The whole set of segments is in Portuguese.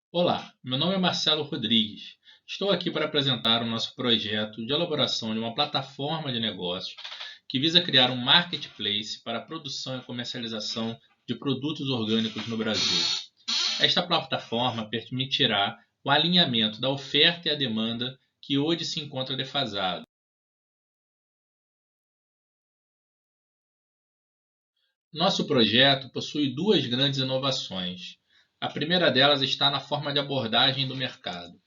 Olá, meu nome é Marcelo Rodrigues. Estou aqui para apresentar o nosso projeto de elaboração de uma plataforma de negócios que visa criar um marketplace para a produção e comercialização de produtos orgânicos no Brasil. Esta plataforma permitirá o alinhamento da oferta e a demanda que hoje se encontra defasado. Nosso projeto possui duas grandes inovações. A primeira delas está na forma de abordagem do mercado.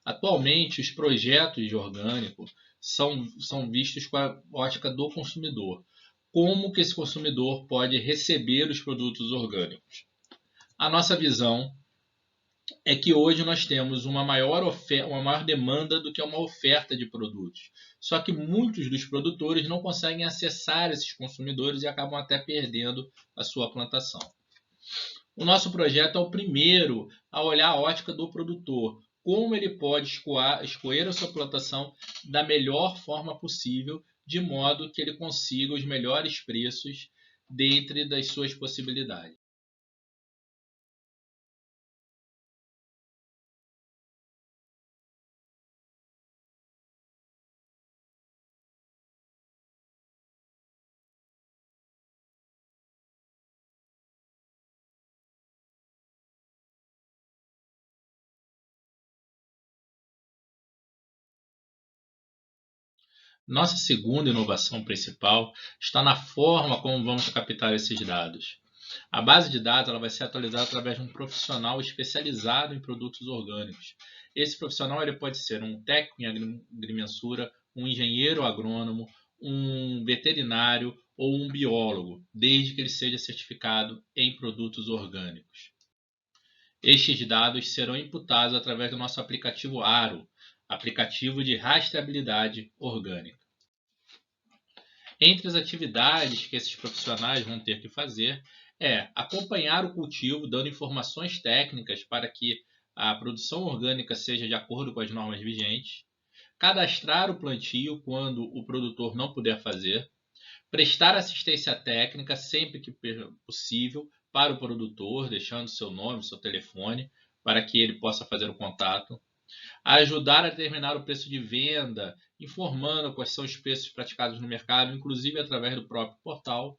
Atualmente, os projetos de orgânico são vistos com a ótica do consumidor. Como que esse consumidor pode receber os produtos orgânicos? A nossa visão é que hoje nós temos uma maior demanda do que uma oferta de produtos. Só que muitos dos produtores não conseguem acessar esses consumidores e acabam até perdendo a sua plantação. O nosso projeto é o primeiro a olhar a ótica do produtor, como ele pode escoar a sua plantação da melhor forma possível, de modo que ele consiga os melhores preços dentre das suas possibilidades. Nossa segunda inovação principal está na forma como vamos captar esses dados. A base de dados ela vai ser atualizada através de um profissional especializado em produtos orgânicos. Esse profissional ele pode ser um técnico em agrimensura, um engenheiro agrônomo, um veterinário ou um biólogo, desde que ele seja certificado em produtos orgânicos. Estes dados serão imputados através do nosso aplicativo Aro, aplicativo de rastreabilidade orgânica. Entre as atividades que esses profissionais vão ter que fazer é acompanhar o cultivo, dando informações técnicas para que a produção orgânica seja de acordo com as normas vigentes, cadastrar o plantio quando o produtor não puder fazer, prestar assistência técnica sempre que possível para o produtor, deixando seu nome, seu telefone, para que ele possa fazer o contato, ajudar a determinar o preço de venda, informando quais são os preços praticados no mercado, inclusive através do próprio portal,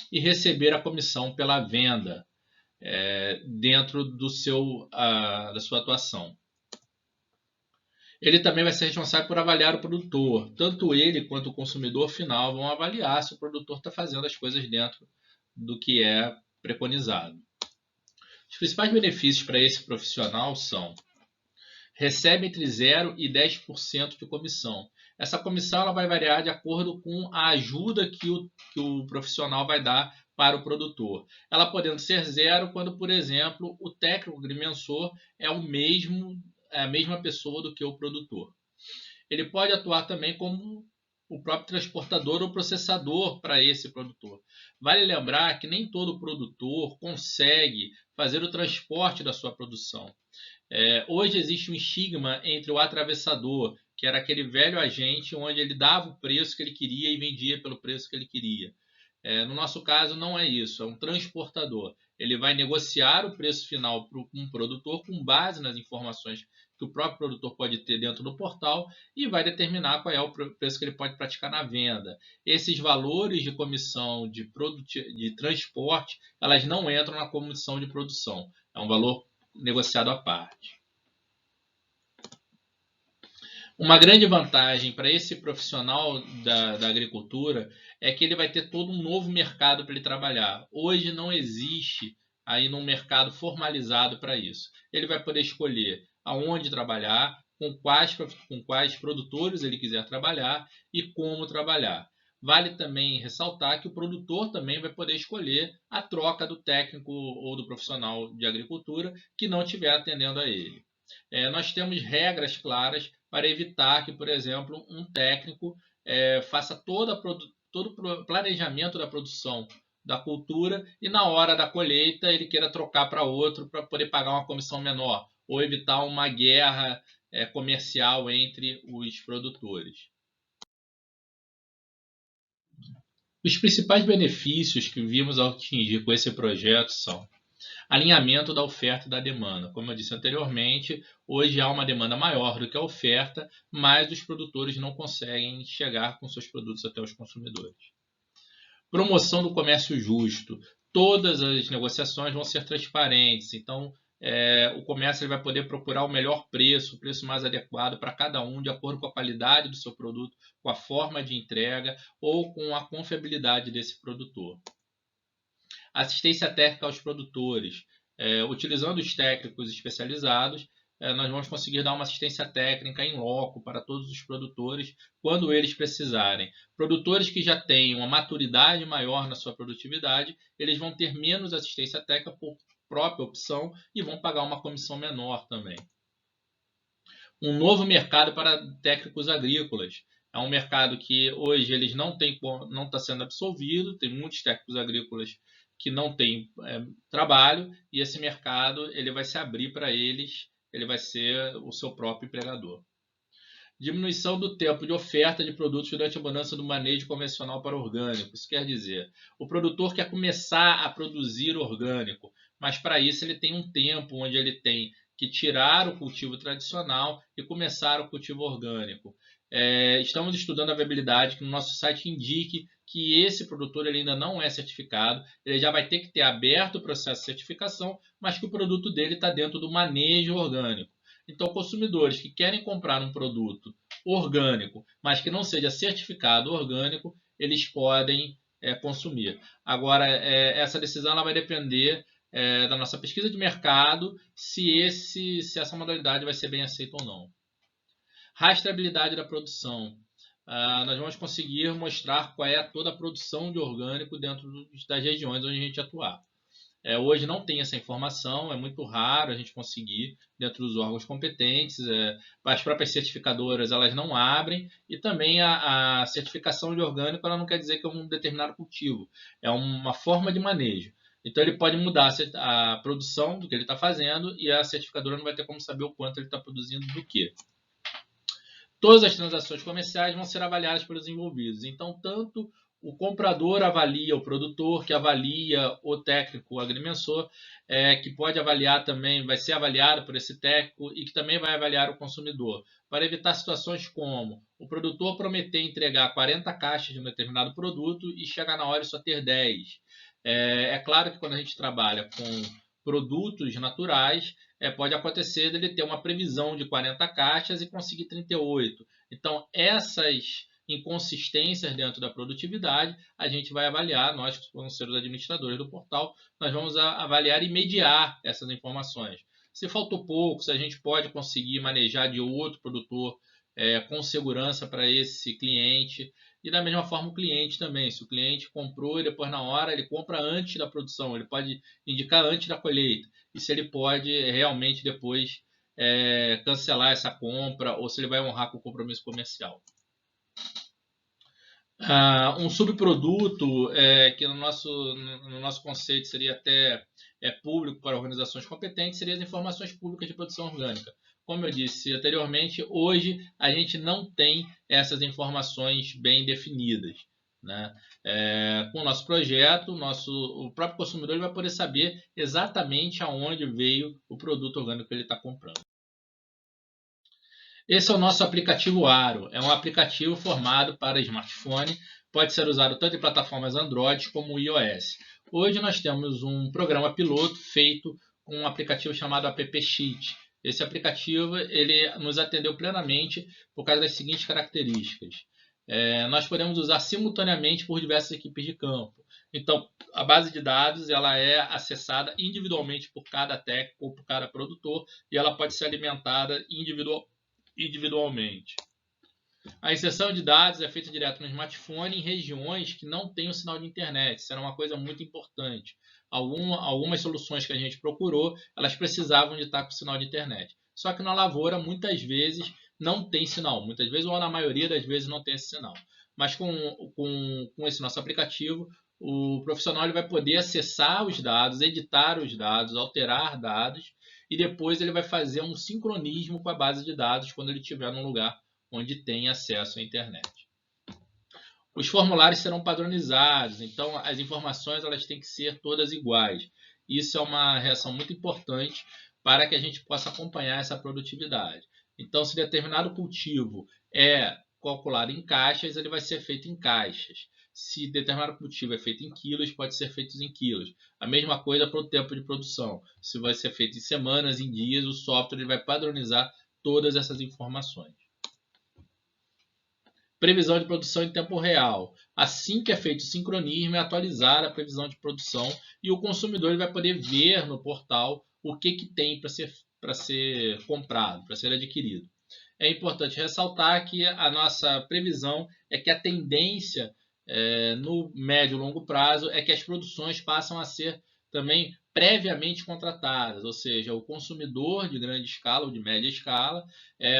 e receber a comissão pela venda dentro da sua atuação. Ele também vai ser responsável por avaliar o produtor. Tanto ele quanto o consumidor final vão avaliar se o produtor está fazendo as coisas dentro do que é preconizado. Os principais benefícios para esse profissional são: recebe entre 0 e 10% de comissão. Essa comissão ela vai variar de acordo com a ajuda que o profissional vai dar para o produtor. Ela podendo ser zero quando, por exemplo, o técnico agrimensor é a mesma pessoa do que o produtor. Ele pode atuar também como o próprio transportador ou processador para esse produtor. Vale lembrar que nem todo produtor consegue fazer o transporte da sua produção. Hoje existe um estigma entre o atravessador, que era aquele velho agente onde ele dava o preço que ele queria e vendia pelo preço que ele queria. No nosso caso, não é isso, é um transportador. Ele vai negociar o preço final para um produtor com base nas informações que o próprio produtor pode ter dentro do portal e vai determinar qual é o preço que ele pode praticar na venda. Esses valores de comissão de transporte, elas não entram na comissão de produção. É um valor negociado à parte. Uma grande vantagem para esse profissional da agricultura é que ele vai ter todo um novo mercado para ele trabalhar. Hoje não existe aí um mercado formalizado para isso. Ele vai poder escolher aonde trabalhar, com quais produtores ele quiser trabalhar e como trabalhar. Vale também ressaltar que o produtor também vai poder escolher a troca do técnico ou do profissional de agricultura que não estiver atendendo a ele. Nós temos regras claras para evitar que, por exemplo, um técnico faça todo o planejamento da produção da cultura e na hora da colheita ele queira trocar para outro para poder pagar uma comissão menor ou evitar uma guerra comercial entre os produtores. Os principais benefícios que vimos ao atingir com esse projeto são: Alinhamento da oferta e da demanda. Como eu disse anteriormente, hoje há uma demanda maior do que a oferta, mas os produtores não conseguem chegar com seus produtos até os consumidores. Promoção do comércio justo. Todas as negociações vão ser transparentes, então o comércio ele vai poder procurar o melhor preço, o preço mais adequado para cada um, de acordo com a qualidade do seu produto, com a forma de entrega ou com a confiabilidade desse produtor. Assistência técnica aos produtores. Utilizando os técnicos especializados, nós vamos conseguir dar uma assistência técnica em loco para todos os produtores quando eles precisarem. Produtores que já têm uma maturidade maior na sua produtividade, eles vão ter menos assistência técnica por própria opção e vão pagar uma comissão menor também. Um novo mercado para técnicos agrícolas. É um mercado que hoje eles não está sendo absolvido, tem muitos técnicos agrícolas que não têm trabalho, e esse mercado ele vai se abrir para eles, ele vai ser o seu próprio empregador. Diminuição do tempo de oferta de produtos durante a mudança do manejo convencional para orgânico. Isso quer dizer, o produtor quer começar a produzir orgânico, mas para isso ele tem um tempo onde ele tem que tirar o cultivo tradicional e começar o cultivo orgânico. Estamos estudando a viabilidade que no nosso site indique que esse produtor ele ainda não é certificado, ele já vai ter que ter aberto o processo de certificação, mas que o produto dele está dentro do manejo orgânico. Então, consumidores que querem comprar um produto orgânico, mas que não seja certificado orgânico, eles podem consumir. Agora, essa decisão ela vai depender da nossa pesquisa de mercado, se essa modalidade vai ser bem aceita ou não. Rastreabilidade da produção. Nós vamos conseguir mostrar qual é toda a produção de orgânico dentro das regiões onde a gente atuar. Hoje não tem essa informação, é muito raro a gente conseguir dentro dos órgãos competentes. As próprias certificadoras elas não abrem, e também a certificação de orgânico ela não quer dizer que é um determinado cultivo, é uma forma de manejo. Então ele pode mudar a produção do que ele está fazendo e a certificadora não vai ter como saber o quanto ele está produzindo do que. Todas as transações comerciais vão ser avaliadas pelos envolvidos. Então, tanto o comprador avalia o produtor, que avalia o técnico, o agrimensor, que pode avaliar também, vai ser avaliado por esse técnico e que também vai avaliar o consumidor, para evitar situações como o produtor prometer entregar 40 caixas de um determinado produto e chegar na hora e só ter 10. É claro que quando a gente trabalha com produtos naturais, pode acontecer dele ter uma previsão de 40 caixas e conseguir 38. Então, essas inconsistências dentro da produtividade, a gente vai avaliar, nós que vamos ser os administradores do portal, nós vamos avaliar e mediar essas informações. Se faltou pouco, se a gente pode conseguir manejar de outro produtor com segurança para esse cliente. E da mesma forma o cliente também, se o cliente comprou e depois na hora ele compra antes da produção, ele pode indicar antes da colheita, e se ele pode realmente depois cancelar essa compra, ou se ele vai honrar com o compromisso comercial. Um subproduto que no nosso conceito seria até público para organizações competentes, seria as informações públicas de produção orgânica. Como eu disse anteriormente, hoje a gente não tem essas informações bem definidas, né? Com o nosso projeto, o próprio consumidor ele vai poder saber exatamente aonde veio o produto orgânico que ele está comprando. Esse é o nosso aplicativo Aro. É um aplicativo formado para smartphone, pode ser usado tanto em plataformas Android como iOS. Hoje nós temos um programa piloto feito com um aplicativo chamado AppSheet. Esse aplicativo ele nos atendeu plenamente por causa das seguintes características. Nós podemos usar simultaneamente por diversas equipes de campo. Então, a base de dados ela é acessada individualmente por cada técnico ou por cada produtor, e ela pode ser alimentada individualmente. A inserção de dados é feita direto no smartphone em regiões que não têm o sinal de internet. Isso era uma coisa muito importante. Algumas soluções que a gente procurou, elas precisavam de estar com sinal de internet. Só que na lavoura, muitas vezes, não tem sinal. Muitas vezes, ou na maioria das vezes, não tem esse sinal. Mas com esse nosso aplicativo, o profissional ele vai poder acessar os dados, editar os dados, alterar dados, e depois ele vai fazer um sincronismo com a base de dados quando ele estiver num lugar onde tem acesso à internet. Os formulários serão padronizados, então as informações elas têm que ser todas iguais. Isso é uma reação muito importante para que a gente possa acompanhar essa produtividade. Então, se determinado cultivo é calculado em caixas, ele vai ser feito em caixas. Se determinado cultivo é feito em quilos, pode ser feito em quilos. A mesma coisa para o tempo de produção. Se vai ser feito em semanas, em dias, o software ele vai padronizar todas essas informações. Previsão de produção em tempo real. Assim que é feito o sincronismo, é atualizar a previsão de produção e o consumidor ele vai poder ver no portal o que tem para ser comprado, para ser adquirido. É importante ressaltar que a nossa previsão é que a tendência no médio e longo prazo é que as produções passam a ser também previamente contratadas, ou seja, o consumidor de grande escala ou de média escala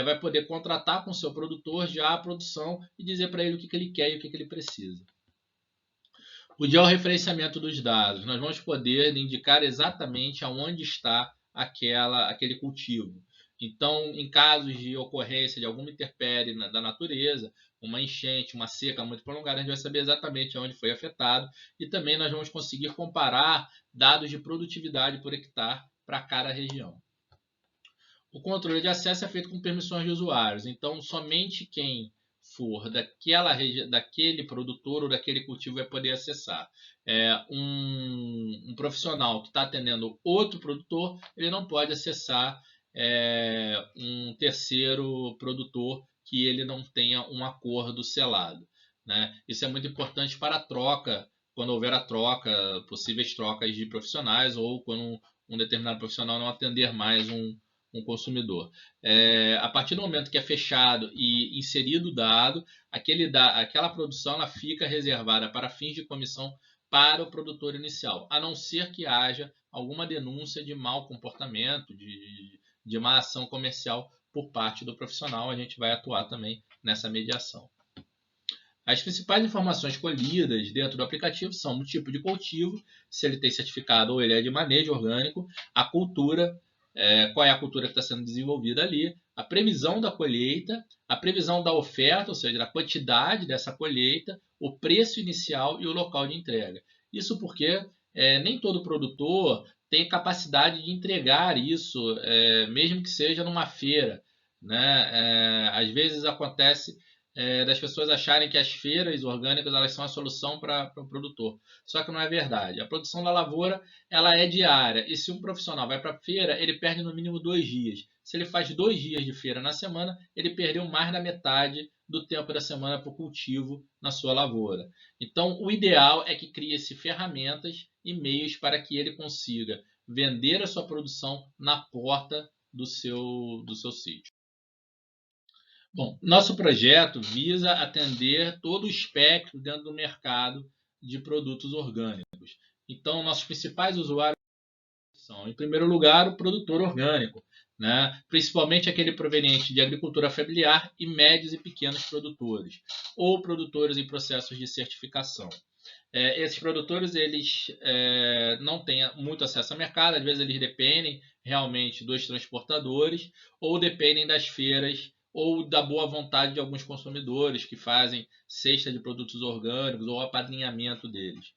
vai poder contratar com o seu produtor já a produção e dizer para ele o que ele quer e o que ele precisa. O georreferenciamento dos dados, nós vamos poder indicar exatamente aonde está aquele cultivo. Então, em casos de ocorrência de alguma intempérie da natureza, uma enchente, uma seca muito prolongada, a gente vai saber exatamente onde foi afetado e também nós vamos conseguir comparar dados de produtividade por hectare para cada região. O controle de acesso é feito com permissões de usuários, então somente quem for daquele produtor ou daquele cultivo vai poder acessar. Um profissional que está atendendo outro produtor, ele não pode acessar um terceiro produtor que ele não tenha um acordo selado, né? Isso é muito importante para a troca, quando houver a troca, possíveis trocas de profissionais ou quando um determinado profissional não atender mais um consumidor. A partir do momento que é fechado e inserido o dado, aquela produção ela fica reservada para fins de comissão para o produtor inicial, a não ser que haja alguma denúncia de mau comportamento, de má ação comercial por parte do profissional. A gente vai atuar também nessa mediação. As principais informações colhidas dentro do aplicativo são o tipo de cultivo, se ele tem certificado ou ele é de manejo orgânico, a cultura, qual é a cultura que está sendo desenvolvida ali, a previsão da colheita, a previsão da oferta, ou seja, a quantidade dessa colheita, o preço inicial e o local de entrega. Isso porque nem todo produtor tem capacidade de entregar isso, mesmo que seja numa feira, né? Às vezes acontece das pessoas acharem que as feiras orgânicas elas são a solução para o produtor. Só que não é verdade. A produção da lavoura ela é diária. E se um profissional vai para a feira, ele perde no mínimo 2 dias. Se ele faz 2 dias de feira na semana, ele perdeu mais da metade do tempo da semana para o cultivo na sua lavoura. Então, o ideal é que crie-se ferramentas e meios para que ele consiga vender a sua produção na porta do seu sítio. Bom, nosso projeto visa atender todo o espectro dentro do mercado de produtos orgânicos. Então, nossos principais usuários são, em primeiro lugar, o produtor orgânico, né? Principalmente aquele proveniente de agricultura familiar e médios e pequenos produtores, ou produtores em processos de certificação. Esses produtores eles não têm muito acesso ao mercado, às vezes eles dependem realmente dos transportadores ou dependem das feiras ou da boa vontade de alguns consumidores que fazem cesta de produtos orgânicos ou apadrinhamento deles.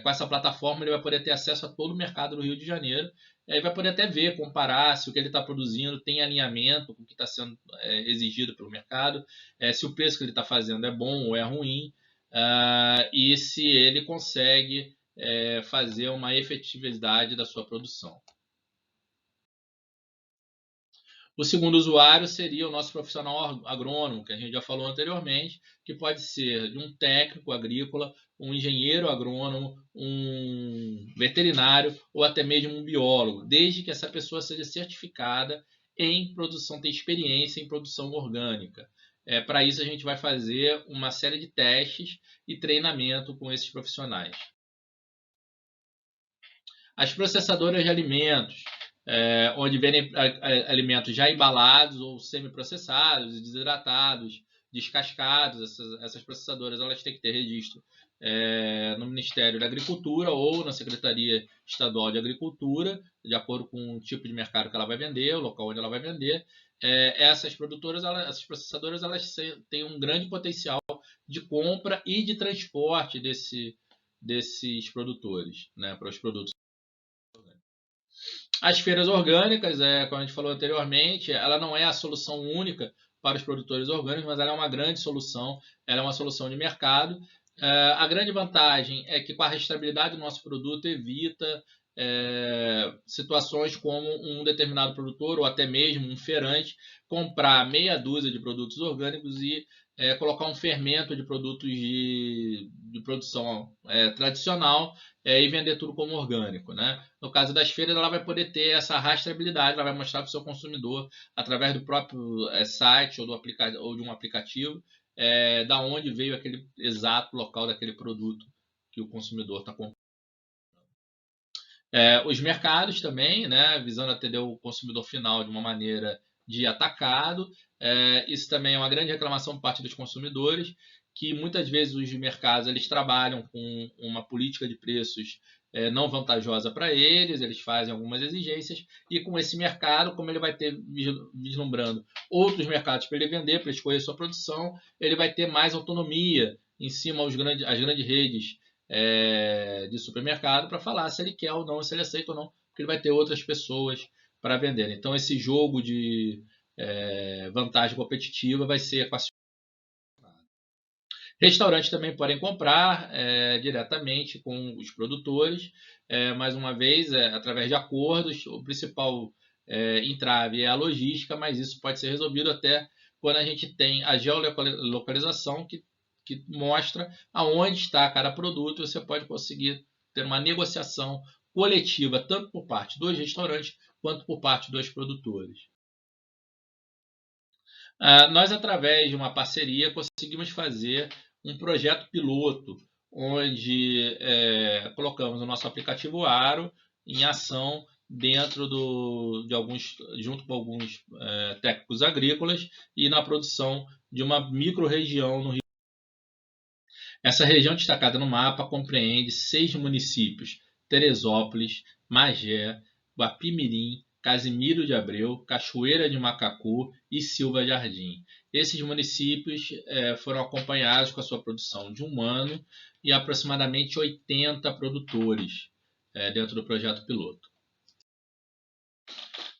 Com essa plataforma ele vai poder ter acesso a todo o mercado do Rio de Janeiro e vai poder até ver, comparar se o que ele está produzindo tem alinhamento com o que está sendo exigido pelo mercado, se o preço que ele está fazendo é bom ou é ruim, e se ele consegue fazer uma efetividade da sua produção. O segundo usuário seria o nosso profissional agrônomo, que a gente já falou anteriormente, que pode ser de um técnico agrícola, um engenheiro agrônomo, um veterinário ou até mesmo um biólogo, desde que essa pessoa seja certificada em produção, tenha experiência em produção orgânica. Para isso, a gente vai fazer uma série de testes e treinamento com esses profissionais. As processadoras de alimentos, onde vendem alimentos já embalados ou semi-processados, desidratados, descascados. Essas processadoras elas têm que ter registro no Ministério da Agricultura ou na Secretaria Estadual de Agricultura, de acordo com o tipo de mercado que ela vai vender, o local onde ela vai vender. Essas processadoras elas têm um grande potencial de compra e de transporte desses produtores, né, para os produtos. As feiras orgânicas, como a gente falou anteriormente, ela não é a solução única para os produtores orgânicos, mas ela é uma grande solução, ela é uma solução de mercado. A grande vantagem é que com a rastreabilidade do nosso produto evita situações como um determinado produtor ou até mesmo um feirante comprar meia dúzia de produtos orgânicos e colocar um fermento de produtos de produção tradicional e vender tudo como orgânico, né? No caso das feiras, ela vai poder ter essa rastreabilidade, ela vai mostrar para o seu consumidor através do próprio site ou, ou de um aplicativo da onde veio aquele exato local daquele produto que o consumidor está comprando. Os mercados também, né, visando atender o consumidor final de uma maneira de atacado. Isso também é uma grande reclamação por parte dos consumidores, que muitas vezes os mercados eles trabalham com uma política de preços não vantajosa para eles fazem algumas exigências, e com esse mercado, como ele vai ter vislumbrando outros mercados para ele vender, para escolher sua produção, ele vai ter mais autonomia em cima as grandes redes de supermercado para falar se ele quer ou não, se ele aceita ou não, porque ele vai ter outras pessoas para vender. Então, esse jogo de vantagem competitiva vai ser equacionado. Restaurantes também podem comprar diretamente com os produtores, mais uma vez, através de acordos. O principal entrave é a logística, mas isso pode ser resolvido até quando a gente tem a geolocalização, que mostra aonde está cada produto. Você pode conseguir ter uma negociação coletiva, tanto por parte dos restaurantes quanto por parte dos produtores. Nós, através de uma parceria, conseguimos fazer um projeto piloto, onde colocamos o nosso aplicativo Aro em ação dentro junto com alguns técnicos agrícolas e na produção de uma micro-região no Rio. Essa região destacada no mapa compreende 6 municípios: Teresópolis, Magé, Guapimirim, Casimiro de Abreu, Cachoeira de Macacu e Silva Jardim. Esses municípios foram acompanhados com a sua produção de 1 ano e aproximadamente 80 produtores dentro do projeto piloto.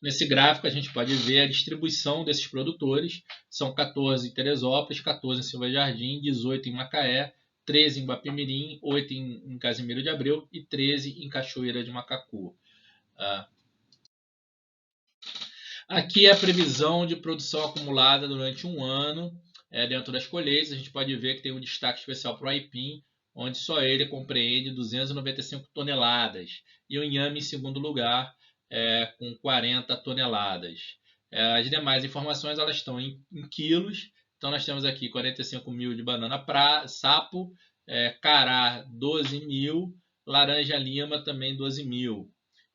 Nesse gráfico a gente pode ver a distribuição desses produtores. São 14 em Teresópolis, 14 em Silva Jardim, 18 em Macaé, 13 em Guapimirim, 8 em Casimiro de Abreu e 13 em Cachoeira de Macacu. Aqui é a previsão de produção acumulada durante 1 ano dentro das colheitas. A gente pode ver que tem um destaque especial para o aipim, onde só ele compreende 295 toneladas. E o inhame em segundo lugar, com 40 toneladas. As demais informações elas estão em quilos. Então nós temos aqui 45 mil de banana sapo, cará 12 mil, laranja lima também 12 mil.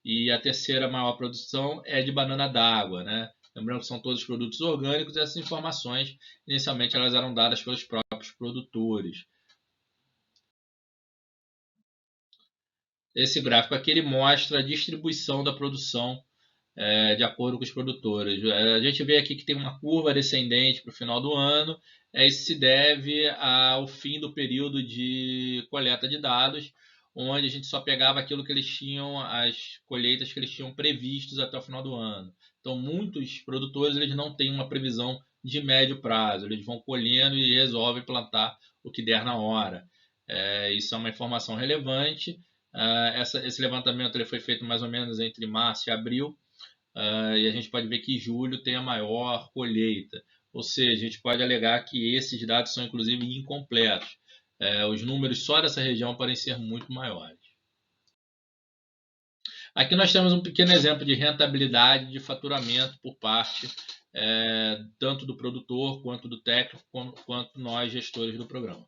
E a terceira maior produção é de banana d'água, né? Lembrando que são todos produtos orgânicos, e essas informações inicialmente elas eram dadas pelos próprios produtores. Esse gráfico aqui ele mostra a distribuição da produção de acordo com os produtores. A gente vê aqui que tem uma curva descendente para o final do ano. Isso se deve ao fim do período de coleta de dados, onde a gente só pegava aquilo que eles tinham, as colheitas que eles tinham previstos até o final do ano. Então, muitos produtores eles não têm uma previsão de médio prazo. Eles vão colhendo e resolvem plantar o que der na hora. Isso é uma informação relevante. Esse levantamento ele foi feito mais ou menos entre março e abril. E a gente pode ver que julho tem a maior colheita. Ou seja, a gente pode alegar que esses dados são inclusive incompletos. Os números só dessa região podem ser muito maiores. Aqui nós temos um pequeno exemplo de rentabilidade de faturamento por parte tanto do produtor, quanto do técnico, quanto nós gestores do programa.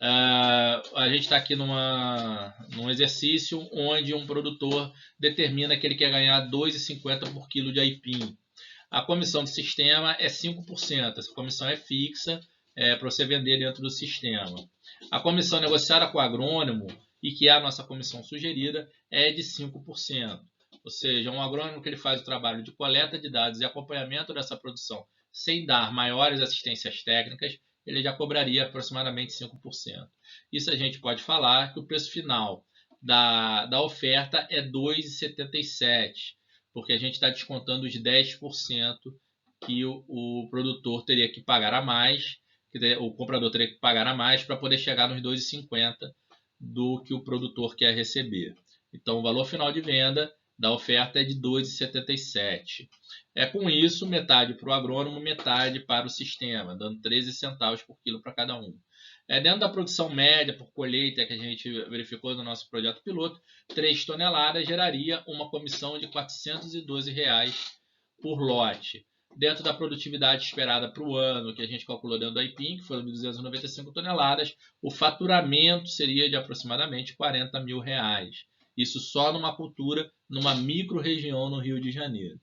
A gente está aqui num exercício onde um produtor determina que ele quer ganhar R$ 2,50 por quilo de aipim. A comissão do sistema é 5%. Essa comissão é fixa para você vender dentro do sistema. A comissão negociada com o agrônomo, e que é a nossa comissão sugerida, é de 5%. Ou seja, um agrônomo que ele faz o trabalho de coleta de dados e acompanhamento dessa produção sem dar maiores assistências técnicas, ele já cobraria aproximadamente 5%. Isso a gente pode falar que o preço final da oferta é R$ 2,77. porque a gente está descontando os 10% que o produtor teria que pagar a mais, o comprador teria que pagar a mais para poder chegar nos 2,50 do que o produtor quer receber. Então, o valor final de venda da oferta é de 2,77. Com isso, metade para o agrônomo, metade para o sistema, dando 13 centavos por quilo para cada um. Dentro da produção média por colheita que a gente verificou no nosso projeto piloto, 3 toneladas geraria uma comissão de R$ 412 por lote. Dentro da produtividade esperada para o ano, que a gente calculou dentro do AIPIM, que foram 295 toneladas, o faturamento seria de aproximadamente R$ 40 mil. Isso só numa cultura, numa micro-região no Rio de Janeiro.